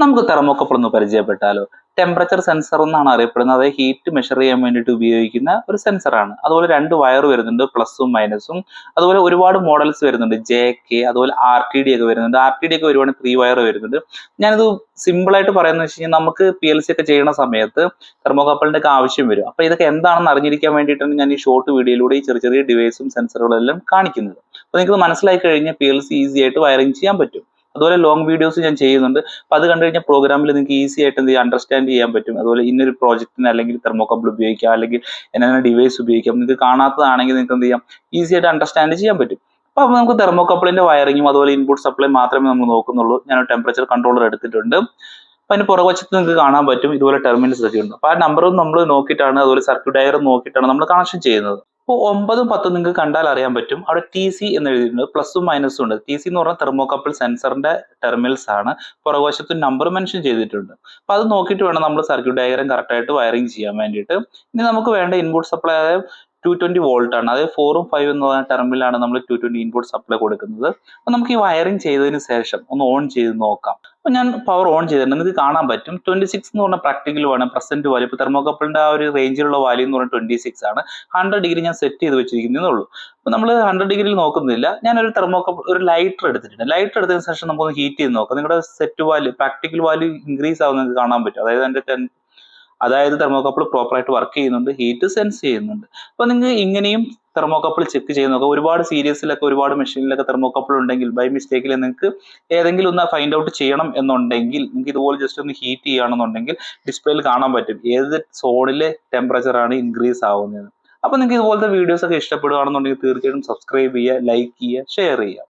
നമുക്ക് തെർമോകപ്പിൾ ഒന്ന് പരിചയപ്പെട്ടാലോ. Temperature sensor എന്നാണ് അറിയപ്പെടുന്നത്. അത് ഹീറ്റ് മെഷർ ചെയ്യാൻ വേണ്ടിയിട്ട് ഉപയോഗിക്കുന്ന ഒരു സെൻസറാണ്. അതുപോലെ രണ്ട് വയർ വരുന്നുണ്ട്, പ്ലസും മൈനസും. അതുപോലെ ഒരുപാട് മോഡൽസ് വരുന്നുണ്ട്, JK, അതുപോലെ RTD ഒക്കെ വരുന്നുണ്ട്. RTD ഒക്കെ വരുവാണെങ്കിൽ 3 വയർ വരുന്നുണ്ട്. ഞാനിത് സിമ്പിൾ ആയിട്ട് പറയുന്നത് വെച്ച് കഴിഞ്ഞാൽ നമുക്ക് PLC ഒക്കെ ചെയ്യുന്ന സമയത്ത് തെർമോകപ്പിളിന്റെ ഒക്കെ ആവശ്യം വരും. അപ്പൊ ഇതൊക്കെ എന്താണെന്ന് അറിഞ്ഞിരിക്കാൻ വേണ്ടിയിട്ടാണ് ഞാൻ ഈ ഷോർട്ട് വീഡിയോയിലൂടെ ഈ ചെറിയ ചെറിയ ഡിവൈസും സെൻസറുകളും എല്ലാം കാണിക്കുന്നത്. അപ്പൊ നിങ്ങൾക്ക് മനസ്സിലായി കഴിഞ്ഞാൽ PLC ഈസി ആയിട്ട് വയറിംഗ് ചെയ്യാൻ പറ്റും. അതുപോലെ ലോങ് വീഡിയോസ് ഞാൻ ചെയ്യുന്നുണ്ട്. അപ്പൊ അത് കണ്ടു കഴിഞ്ഞാൽ പ്രോഗ്രാമിൽ നിങ്ങൾക്ക് ഈസി ആയിട്ട് എന്ത് ചെയ്യാം, അണ്ടർസ്റ്റാൻഡ് ചെയ്യാൻ പറ്റും. അതുപോലെ ഇന്നൊരു പ്രോജക്റ്റിന് അല്ലെങ്കിൽ തെർമോകപ്പിൾ ഉപയോഗിക്കാം, അല്ലെങ്കിൽ എന്നാ ഡിവൈസ് ഉപയോഗിക്കാം. നിങ്ങൾക്ക് കാണാത്തതാണെങ്കിൽ നിങ്ങൾക്ക് എന്ത് ചെയ്യാം, ഈസി ആയിട്ട് അണ്ടർസ്റ്റാൻഡ് ചെയ്യാൻ പറ്റും. അപ്പൊ നമുക്ക് തെർമോകപ്പിളിന്റെ വയറിങ്ങും അതുപോലെ ഇൻപുട്ട് സപ്ലൈ മാത്രമേ നമ്മൾ നോക്കുന്നുള്ളൂ. ഞാൻ ടെമ്പറേച്ചർ കൺട്രോളർ എടുത്തിട്ടുണ്ട്. അപ്പൊ അതിന് പുറകുവശത്ത് നിങ്ങൾക്ക് കാണാൻ പറ്റും ഇതുപോലെ ടെർമിനൽസ് ഒക്കെ ഉണ്ട്. അപ്പൊ ആ നമ്പറും നമ്മൾ നോക്കിയിട്ടാണ്, അതുപോലെ സർക്യൂട്ട് ഡയഗ്രം നോക്കിയിട്ടാണ് നമ്മൾ കണക്ഷൻ ചെയ്യുന്നത്. അപ്പോൾ 9ഉം 10ഉം നിങ്ങൾക്ക് കണ്ടാൽ അറിയാൻ പറ്റും. അവിടെ TC എന്ന് എഴുതിയിട്ടുണ്ട്, പ്ലസും മൈനസും ഉണ്ട്. TC എന്ന് പറഞ്ഞാൽ തെർമോകപ്പിൾ സെൻസറിന്റെ ടെർമിനൽസ് ആണ്. പുറകുവശത്ത് നമ്പർ മെൻഷൻ ചെയ്തിട്ടുണ്ട്. അപ്പൊ അത് നോക്കിയിട്ട് വേണം നമ്മൾ സർക്യൂട്ട് ഡയഗ്രം കറക്റ്റ് ആയിട്ട് വയറിംഗ് ചെയ്യാൻ വേണ്ടിയിട്ട്. ഇനി നമുക്ക് വേണ്ട ഇൻപുട്ട് സപ്ലൈ 220 വോൾട്ട് ആണ്. അതായത് 4ഉം 5 എന്ന് പറയുന്ന ടെർമിനലാണ് നമ്മൾ 220 ഇൻപുട്ട് സപ്ലൈ കൊടുക്കുന്നത്. അപ്പൊ നമുക്ക് ഈ വയറിംഗ് ചെയ്തതിന് ശേഷം ഒന്ന് ഓൺ ചെയ്ത് നോക്കാം. അപ്പൊ ഞാൻ പവർ ഓൺ ചെയ്തിട്ടുണ്ട്. നിങ്ങൾക്ക് കാണാൻ പറ്റും 26 എന്ന് പറഞ്ഞ പ്രാക്ടിക്കൽ ആണ്, പ്രസന്റ് വാല്യൂ. ഇപ്പൊ തെർമോകപ്പിളിന്റെ ആ ഒരു റേഞ്ചിലുള്ള വാല്യൂ എന്ന് പറഞ്ഞാൽ 26 ആണ്. 100 ഡിഗ്രി ഞാൻ സെറ്റ് ചെയ്ത് വെച്ചിരിക്കുന്നേ ഉള്ളൂ. അപ്പൊ നമ്മൾ 100 ഡിഗ്രിയിൽ നോക്കുന്നില്ല. ഞാനൊരു തെർമോകപ്പിൾ ഒരു ലൈറ്റർ എടുത്തിട്ടുണ്ട്. ലൈറ്റർ എടുത്തതിന് ശേഷം നമുക്കൊന്ന് ഹീറ്റ് ചെയ്ത് നോക്കാം. നിങ്ങളുടെ set value, practical value increase ആവുന്നത് നിങ്ങൾക്ക് കാണാൻ പറ്റും. അതായത് തെർമോകപ്പിൾ പ്രോപ്പർ ആയിട്ട് വർക്ക് ചെയ്യുന്നുണ്ട്, ഹീറ്റ് സെൻസ് ചെയ്യുന്നുണ്ട്. അപ്പൊ നിങ്ങൾക്ക് ഇങ്ങനെയും തെർമോകപ്പിൾ ചെക്ക് ചെയ്ത് നോക്കാം. ഒരുപാട് സീരീസിലൊക്കെ ഒരുപാട് മെഷീനിലൊക്കെ തെർമോകപ്പിൾ ഉണ്ടെങ്കിൽ ബൈ മിസ്റ്റേക്കിൽ നിങ്ങൾക്ക് ഏതെങ്കിലും ഒന്ന് ഫൈൻഡ് ഔട്ട് ചെയ്യണം എന്നുണ്ടെങ്കിൽ നിങ്ങൾക്ക് ഇതുപോലെ ജസ്റ്റ് ഒന്ന് ഹീറ്റ് ചെയ്യുകയാണെന്നുണ്ടെങ്കിൽ ഡിസ്പ്ലേയിൽ കാണാൻ പറ്റും ഏത് സോണിലെ ടെമ്പറേച്ചർ ആണ് ഇൻക്രീസ് ആവുന്നത്. അപ്പൊ നിങ്ങൾക്ക് ഇതുപോലത്തെ വീഡിയോസ് ഒക്കെ ഇഷ്ടപ്പെടുകയാണെന്നുണ്ടെങ്കിൽ തീർച്ചയായിട്ടും സബ്സ്ക്രൈബ് ചെയ്യുക, ലൈക്ക് ചെയ്യുക, ഷെയർ ചെയ്യുക.